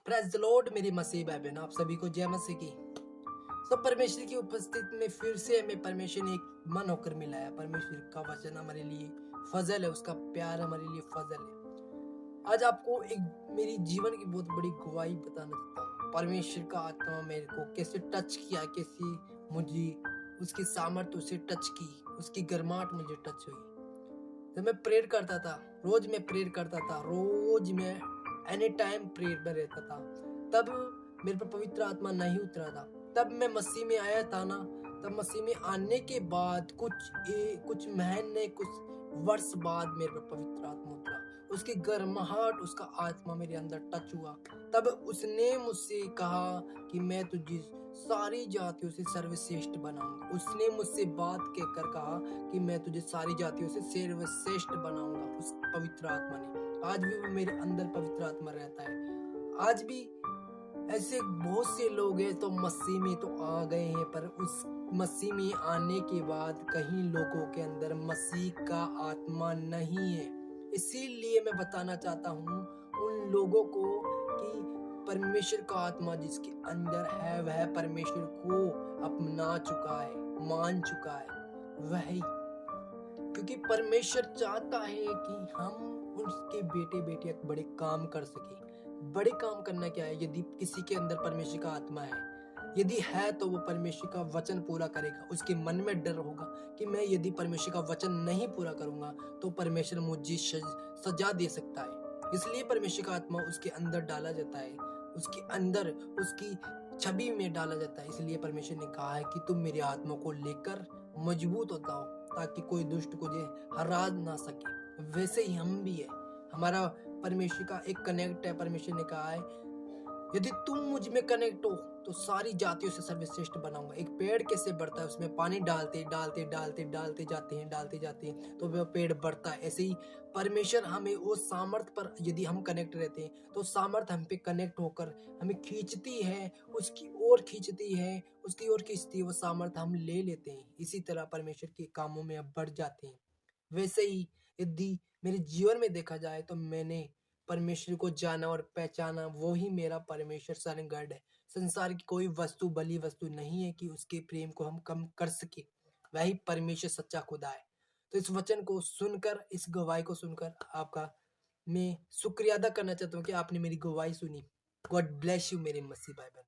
Praise the Lord मेरी मसीह भाई बहन, आप सभी को जय मसीह की। सब परमेश्वर की उपस्थिति में फिर से हमें परमेश्वर ने एक मन होकर मिलाया। परमेश्वर का वचन हमारे लिए फजल है, उसका प्यार हमारे लिए फजल है। आज आपको एक मेरी जीवन की बहुत बड़ी गवाही बताना चाहता हूँ। परमेश्वर का आत्मा मेरे को कैसे टच किया, कैसे मुझे उसकी सामर्थ्य उसे टच की, उसकी गर्माहट मुझे टच हुई। जब मैं प्रेयर करता था, रोज मैं प्रेयर करता था, रोज मैं एनी टाइम प्रेयर में रहता था, तब मेरे पर पवित्र आत्मा नहीं उतरा था। तब मैं मसीह में आया था ना, तब मसीह में आने के बाद कुछ महीने, कुछ वर्ष बाद मेरे पर पवित्र आत्मा उतरा। उसकी गर्माहट, उसका आत्मा मेरे अंदर टच हुआ। तब उसने मुझसे कहा कि मैं तुझे सारी जातियों से सर्वश्रेष्ठ बनाऊंगा। उसने मुझसे बात कहकर कहा कि मैं तुझे सारी जातियों से सर्वश्रेष्ठ बनाऊंगा। उस पवित्र आत्मा ने, आज भी वो मेरे अंदर पवित्र आत्मा रहता है। आज भी ऐसे बहुत से लोग हैं तो मसीह में तो आ गए हैं, पर उस मसीह में आने के बाद कहीं लोगों के अंदर मसीह का आत्मा नहीं है। इसीलिए मैं बताना चाहता हूँ उन लोगों को कि परमेश्वर का आत्मा जिसके अंदर है वह परमेश्वर को अपना चुका है, मान चुका है। वही, क्योंकि परमेश्वर चाहता है कि हम उसके बेटे बेटियां बड़े काम कर सके। बड़े काम करना क्या है? यदि किसी के अंदर परमेश्वर का आत्मा है, यदि है तो वो परमेश्वर का वचन पूरा करेगा। उसके मन में डर होगा कि मैं यदि परमेश्वर का वचन नहीं पूरा करूंगा तो परमेश्वर मुझे सजा दे सकता है। इसलिए परमेश्वर का आत्मा उसके अंदर डाला जाता है, उसके अंदर उसकी छवि में डाला जाता है। इसलिए परमेश्वर ने कहा है कि तुम मेरे आत्मा को लेकर मजबूत होता हो, ताकि कोई दुष्ट को हरा ना सके। वैसे ही हम भी है, हमारा परमेश्वर का एक कनेक्ट है। परमेश्वर ने कहा है यदि तुम मुझ में कनेक्ट हो तो सारी जातियों से सर्वश्रेष्ठ बनाऊंगा। एक पेड़ कैसे बढ़ता है? उसमें पानी डालते डालते डालते डालते जाते हैं तो वह पेड़ बढ़ता है। ऐसे ही परमेश्वर हमें वो सामर्थ पर यदि हम कनेक्ट रहते हैं तो सामर्थ हम पे कनेक्ट होकर हमें खींचती है, उसकी ओर खींचती है, उसकी ओर खींचती है। वो सामर्थ हम ले लेते हैं, इसी तरह परमेश्वर के कामों में अब बढ़ जाते हैं। वैसे ही यदि मेरे जीवन में देखा जाए तो मैंने परमेश्वर को जाना और पहचाना, वो ही मेरा परमेश्वर शरणगढ़ है। संसार की कोई वस्तु बली वस्तु नहीं है कि उसके प्रेम को हम कम कर सके। वही परमेश्वर सच्चा खुदा है। तो इस वचन को सुनकर, इस गवाही को सुनकर आपका मैं शुक्रिया अदा करना चाहता हूँ कि आपने मेरी गवाही सुनी। गॉड ब्लेस यू मेरे मसीह भाई बहन।